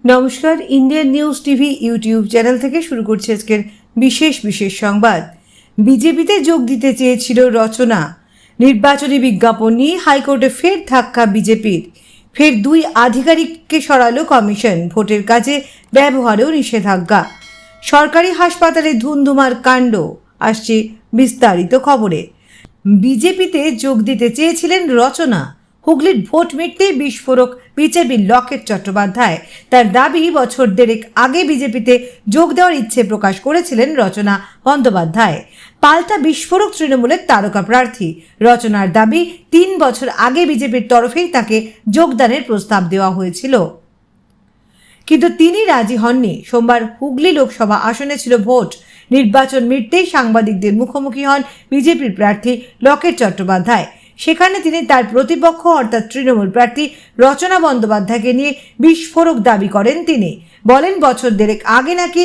নমস্কার, Indian news TV YouTube channel থেকে শুরু করছে আজকের বিশেষ সংবাদ। বিজেপিতে যোগ দিতে চেয়েছিল রচনা। নির্বাচনী বিজ্ঞাপন নিয়ে হাইকোর্টে ফের ধাক্কা বিজেপির। ফের 2 আধিকারিককে সরালো কমিশন। ভোটের কাজে ব্যবহারেও নিষেধাজ্ঞা। সরকারি হাসপাতালে ধুন্ধুমার কাণ্ড। আসছে বিস্তারিত খবরে। বিজেপিতে যোগ দিতে চেয়েছিলেন রচনা। হুগলির ভোট মিটতেই বিস্ফোরক বিজেপির লকেট চট্টোপাধ্যায়। তার দাবি, বছর দেড়েক আগে বিজেপিতে যোগ দেওয়ার ইচ্ছে প্রকাশ করেছিলেন রচনা বন্দ্যোপাধ্যায়। পাল্টা বিস্ফোরক তৃণমূলের তারকা প্রার্থী। রচনার দাবি, 3 বছর আগে বিজেপির তরফেই তাকে যোগদানের প্রস্তাব দেওয়া হয়েছিল, কিন্তু তিনি রাজি হননি। সোমবার হুগলি লোকসভা আসনে ছিল ভোট। নির্বাচন মিটতেই সাংবাদিকদের মুখোমুখি হন বিজেপির প্রার্থী লকেট চট্টোপাধ্যায়। সেখানে তিনি তার প্রতিপক্ষ অর্থাৎ তৃণমূল প্রার্থী রচনা বন্দ্যোপাধ্যায়কে নিয়ে বিস্ফোরক দাবি করেন। তিনি বলেন, বছর দেড়েক আগে নাকি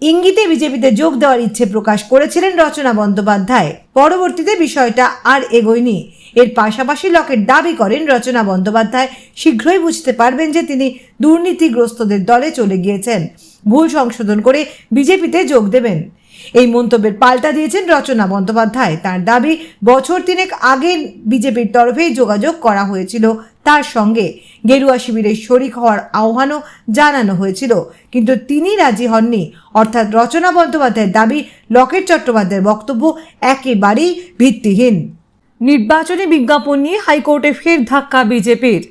ইঙ্গিতে বিজেপিতে যোগ দেওয়ার ইচ্ছে প্রকাশ করেছিলেন রচনা বন্দ্যোপাধ্যায়। পরবর্তীতে বিষয়টা আর এগোয়নি। এর পাশাপাশি লকেট দাবি করেন, রচনা বন্দ্যোপাধ্যায় শীঘ্রই বুঝতে পারবেন যে তিনি দুর্নীতিগ্রস্তদের দলে চলে গিয়েছেন, ভুল সংশোধন করে বিজেপিতে যোগ দেবেন। এই মন্তব্যের পাল্টা দিয়েছেন রচনা বন্দ্যোপাধ্যায়। তার দাবি, বছর 3 আগে বিজেপির তরফেই যোগাযোগ করা হয়েছিল তার সঙ্গে। গেরুয়া শিবিরের শরিক হওয়ার আহ্বানও জানানো হয়েছিল, কিন্তু তিনি রাজি হননি। অর্থাৎ রচনা বন্দ্যোপাধ্যায়ের দাবি, লকেট চট্টোপাধ্যায়ের বক্তব্য একেবারেই ভিত্তিহীন। নির্বাচনী বিজ্ঞাপন নিয়ে হাইকোর্টে ফের ধাক্কা বিজেপির।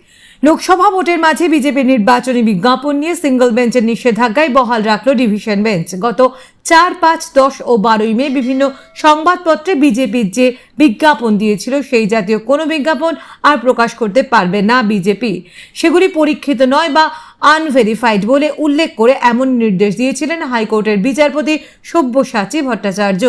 লোকসভা ভোটের মাঝে বিজেপির নির্বাচনী বিজ্ঞাপন নিয়ে সিঙ্গল বেঞ্চের নিষেধাজ্ঞায় বহাল রাখল ডিভিশন বেঞ্চ। গত 4, 5, 10 ও 12 মে বিভিন্ন সংবাদপত্রে বিজেপির যে বিজ্ঞাপন দিয়েছিল সেই জাতীয় কোনো বিজ্ঞাপন আর প্রকাশ করতে পারবে না বিজেপি। সেগুলি পরীক্ষিত নয় বা আনভেরিফাইড বলে উল্লেখ করে এমন নির্দেশ দিয়েছিলেন হাইকোর্টের বিচারপতি সব্যসাচী ভট্টাচার্য।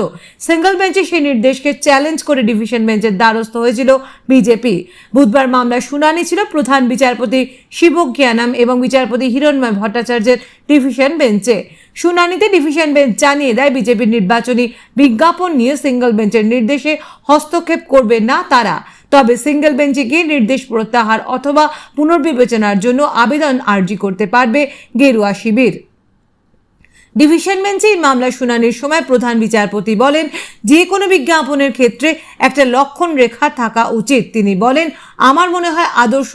সিঙ্গল বেঞ্চে সেই নির্দেশকে চ্যালেঞ্জ করে ডিভিশন বেঞ্চের দ্বারস্থ হয়েছিল বিজেপি। বুধবার মামলার শুনানি ছিল প্রধান বিচারপতি শিবজ্ঞানম এবং বিচারপতি হিরণময় ভট্টাচার্যের ডিভিশন বেঞ্চে। শুনানিতে ডিভিশন বেঞ্চ জানিয়ে দেয়, বিজেপির নির্বাচনী বিজ্ঞাপন নিয়ে সিঙ্গল বেঞ্চের নির্দেশে হস্তক্ষেপ করবে না তারা। তবে সিঙ্গল বেঞ্চে গিয়ে নির্দেশ প্রত্যাহার অথবা পুনর্বিবেচনার জন্য আবেদন আর্জি করতে পারবে গেরুয়া শিবির। ডিভিশন বেঞ্চে এই মামলার শুনানির সময় প্রধান বিচারপতি বলেন, যে কোনো বিজ্ঞাপনের ক্ষেত্রে একটা লক্ষণ রেখা থাকা উচিত। তিনি বলেন, আমার মনে হয় আদর্শ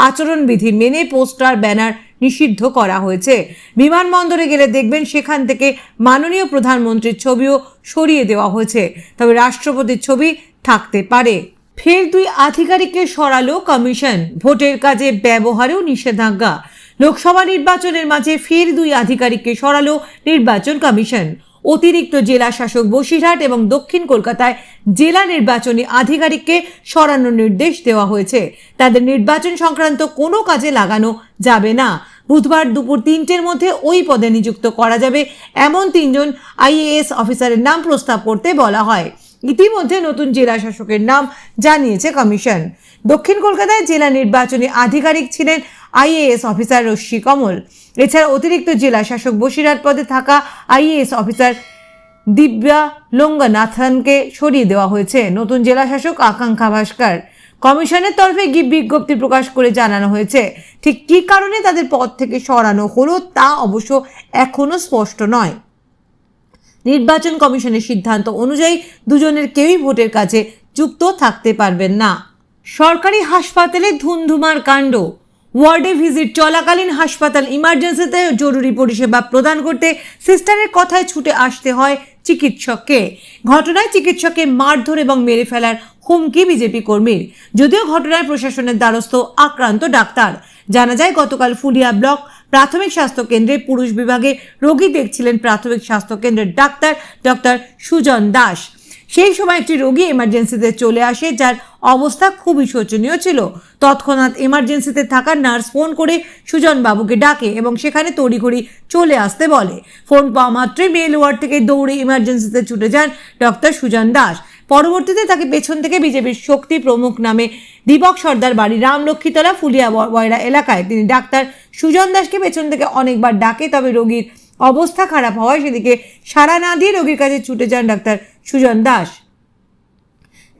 আচরণবিধি মেনে পোস্টার ব্যানার নিষিদ্ধ করা হয়েছে। বিমানবন্দরে গেলে দেখবেন সেখান থেকে মাননীয় প্রধানমন্ত্রীর ছবিও সরিয়ে দেওয়া হয়েছে, তবে রাষ্ট্রপতির ছবি থাকতে পারে। ফের 2 আধিকারিককে সরালো কমিশন। ভোটের কাজে ব্যবহারেও নিষেধাজ্ঞা। লোকসভা নির্বাচনের মাঝে ফের 2 আধিকারিককে সরালো নির্বাচন কমিশন। অতিরিক্ত জেলা শাসক বসিরহাট এবং দক্ষিণ কলকাতায় জেলা নির্বাচনী আধিকারিককে সরানোর নির্দেশ দেওয়া হয়েছে। তাদের নির্বাচন সংক্রান্ত কোনো কাজে লাগানো যাবে না। বুধবার দুপুর 3টের মধ্যে ওই পদে নিযুক্ত করা যাবে এমন 3 জন IAS অফিসারের নাম প্রস্তাব করতে বলা হয়। ইতিমধ্যে নতুন জেলা শাসকের নাম জানিয়েছে কমিশন। দক্ষিণ কলকাতায় জেলা নির্বাচনী আধিকারিক ছিলেন IAS অফিসার রশ্মি কমল। এছাড়া অতিরিক্ত জেলা শাসক বসিরহাট পদে থাকা IAS অফিসার দিব্যা লোঙ্গনাথনকে সরিয়ে দেওয়া হয়েছে। নতুন জেলা শাসক আকাঙ্ক্ষা ভাস্কর। কমিশনের তরফে বিজ্ঞপ্তি প্রকাশ করে জানানো হয়েছে, ঠিক কী কারণে তাদের পদ থেকে সরানো হলো তা অবশ্য এখনো স্পষ্ট নয়। নির্বাচন কমিশনের সিদ্ধান্ত অনুযায়ী 2 জনের কেউই ভোটের কাজে যুক্ত থাকতে পারবেন না। সরকারি হাসপাতালে ধুন্ধুমার কাণ্ড। ওয়ার্ডে ভিজিট চলাকালীন হাসপাতাল ইমার্জেন্সিতে জরুরি পরিষেবা প্রদান করতে সিস্টারের কথায় ছুটে আসতে হয় চিকিৎসককে। ঘটনায় চিকিৎসককে মারধর এবং মেরে ফেলার হুমকি বিজেপি কর্মীর। যদিও ঘটনায় প্রশাসনের দ্বারস্থ আক্রান্ত ডাক্তার। জানা যায়, গতকাল ফুলিয়া ব্লক প্রাথমিক স্বাস্থ্য কেন্দ্রে পুরুষ বিভাগে রোগী দেখছিলেন প্রাথমিক স্বাস্থ্য কেন্দ্রের ডক্টর সুজন দাস। সেই সময় একটি রোগী এমার্জেন্সিতে চলে আসে, যার অবস্থা খুবই শোচনীয় ছিল। তৎক্ষণাৎ এমার্জেন্সিতে থাকা নার্স ফোন করে সুজন বাবুকে ডাকে এবং সেখানে তড়িঘড়ি চলে আসতে বলে। ফোন পাওয়া মাত্রই মেল ওয়ার্ড থেকে দৌড়ে এমার্জেন্সিতে ছুটে যান ডক্টর সুজন দাস। পরবর্তীতে তাকে পেছন থেকে বিজেপির শক্তি প্রমুখ নামে দীপক সর্দার বাড়ি রামলক্ষ্মীতলা ফুলিয়া বয়রা এলাকায় তিনি ডাক্তার সুজন দাসকে পেছন থেকে অনেকবার ডাকে, তবে রোগীর অবস্থা খারাপ হওয়ায় সেদিকে সাড়া না দিয়ে রোগীর কাছে ছুটে যান ডাক্তার সুজন দাস।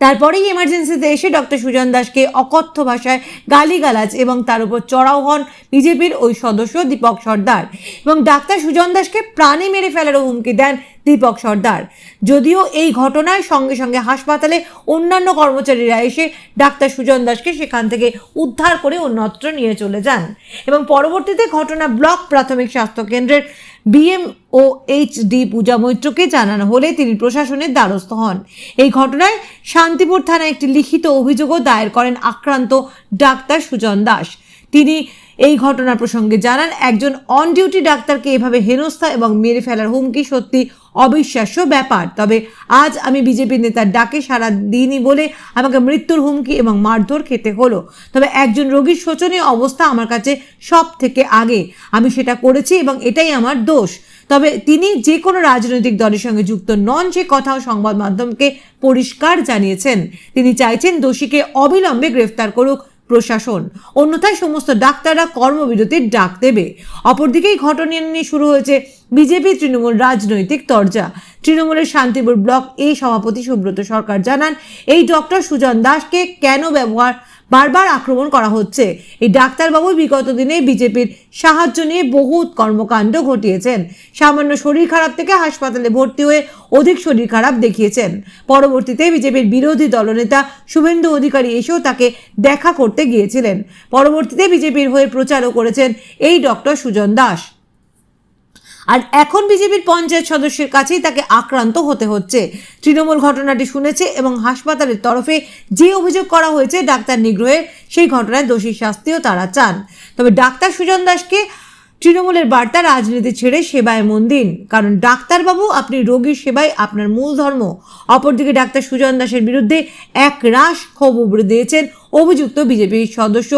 তারপরেই এমার্জেন্সিতে এসে ডক্টর সুজন দাসকে অকথ্য ভাষায় গালিগালাজ এবং তার উপর চড়াও হন বিজেপির ওই সদস্য দীপক সর্দার এবং ডাক্তার সুজন দাসকে প্রাণে মেরে ফেলারও হুমকি দেন দীপক সর্দার। যদিও এই ঘটনায় সঙ্গে সঙ্গে হাসপাতালে অন্যান্য কর্মচারীরা এসে ডাক্তার সুজন দাসকে সেখান থেকে উদ্ধার করে অন্যত্র নিয়ে চলে যান এবং পরবর্তীতে ঘটনা ব্লক প্রাথমিক স্বাস্থ্য কেন্দ্রের BMOHD পূজা মৈত্রকে জানানো হলে তিনি প্রশাসনের দ্বারস্থ হন। এই ঘটনায় শান্তিপুর থানায় একটি লিখিত অভিযোগও দায়ের করেন আক্রান্ত ডাক্তার সুজন দাস। তিনি এই ঘটনা প্রসঙ্গে জানান, একজন অন ডিউটি ডাক্তারকে এভাবে হেনস্থা এবং মেরে ফেলার হুমকি সত্যি অবিশ্বাস্য ব্যাপার। তবে আজ আমি বিজেপি নেতার ডাকে সাড়া দিইনি বলে আমাকে মৃত্যুর হুমকি এবং মারধর খেতে হলো। তবে একজন রোগীর শোচনীয় অবস্থা আমার কাছে সব থেকে আগে, আমি সেটা করেছি এবং এটাই আমার দোষ। তবে তিনি যে কোনো রাজনৈতিক দলের সঙ্গে যুক্ত নন সে কথাও সংবাদ মাধ্যমকে পরিষ্কার জানিয়েছেন। তিনি চাইছেন দোষীকে অবিলম্বে গ্রেফতার করুক প্রশাসন, অন্যথায় সমস্ত ডাক্তাররা কর্মবিরতির ডাক দেবে। অপরদিকে এই ঘটনা নিয়ে শুরু হয়েছে বিজেপি তৃণমূল রাজনৈতিক তরজা। তৃণমূলের শান্তিপুর ব্লক সভাপতি সুব্রত সরকার জানান, এই ডক্টর সুজন দাসকে কেন বারবার আক্রমণ করা হচ্ছে। এই ডাক্তারবাবু বিগত দিনে বিজেপির সাহায্য নিয়ে বহুত কর্মকাণ্ড ঘটিয়েছেন। সামান্য শরীর খারাপ থেকে হাসপাতালে ভর্তি হয়ে অধিক শরীর খারাপ দেখিয়েছেন। পরবর্তীতে বিজেপির বিরোধী দলনেতা শুভেন্দু অধিকারী এসেও তাকে দেখা করতে গিয়েছিলেন। পরবর্তীতে বিজেপির হয়ে প্রচারও করেছেন এই ডক্টর সুজন দাস। আর এখন বিজেপির পঞ্চায়েত সদস্যের কাছেই তাকে আক্রান্ত হতে হচ্ছে। তৃণমূল ঘটনাটি শুনেছে এবং হাসপাতালের তরফে যে অভিযোগ করা হয়েছে ডাক্তার নিগ্রহের, সেই ঘটনায় দোষী শাস্তিও তারা চান। তবে ডাক্তার সুজন দাসকে তৃণমূলের বার্তা, রাজনীতি ছেড়ে সেবায় মন দিন, কারণ ডাক্তারবাবু আপনি রোগীর সেবাই আপনার মূল ধর্ম। অপরদিকে ডাক্তার সুজন দাসের বিরুদ্ধে এক রাশ ক্ষোভ উগড়ে দিয়েছেন অভিযুক্ত বিজেপির সদস্য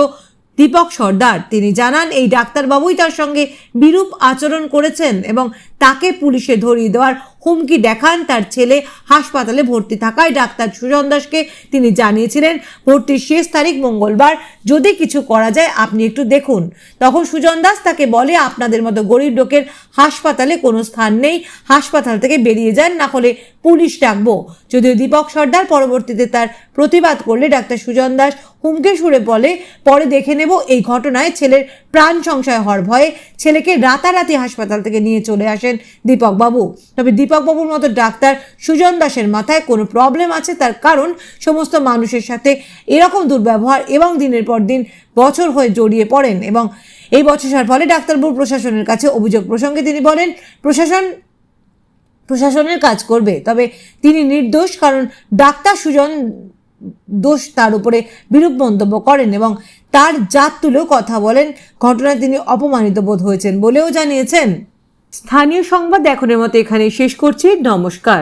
দীপক সর্দার। তিনি জানান, এই ডাক্তারবাবুই তার সঙ্গে বিরূপ আচরণ করেছেন এবং তাকে পুলিশে ধরিয়ে দেওয়ার হুমকি দেখান। তার ছেলে হাসপাতালে ভর্তি থাকায় ডাক্তার সুজন দাসকে তিনি জানিয়েছিলেন ভর্তির শেষ তারিখ মঙ্গলবার, যদি কিছু করা যায় আপনি একটু দেখুন। তখন সুজন দাস তাকে বলে, আপনাদের মতো গরিব লোকের হাসপাতালে কোনো স্থান নেই, হাসপাতাল থেকে বেরিয়ে যান, না হলে পুলিশ ডাকবো। যদিও দীপক সর্দার পরবর্তীতে তার প্রতিবাদ করলে ডাক্তার সুজন দাস হুমকে সুরে বলে, পরে দেখে নেব। এই ঘটনায় ছেলের প্রাণ সংশয় হওয়ার ভয়ে ছেলেকে রাতারাতি হাসপাতাল থেকে নিয়ে চলে আসেন দীপক বাবু। তবে দীপক বাবুর মতো ডাক্তার সুজন দাসের মাথায় কোনো প্রবলেম আছে, তার কারণ সমস্ত মানুষের সাথে এরকম দুর্ব্যবহার এবং দিনের পর দিন বছর হয়ে জড়িয়ে পড়েন এবং এই বছরের ফলে ডাক্তারবাবু প্রশাসনের কাছে অভিযোগ প্রসঙ্গে তিনি বলেন, প্রশাসনের কাজ করবে, তবে তিনি নির্দোষ, কারণ ডাক্তার সুজন দোষ তার উপরে বিরূপ মন্তব্য করেন এবং তার জাত তুলেও কথা বলেন। ঘটনায় তিনি অপমানিত বোধ হয়েছেন বলেও জানিয়েছেন। স্থানীয় সংবাদ এখনের মতো এখানে শেষ করছি। নমস্কার।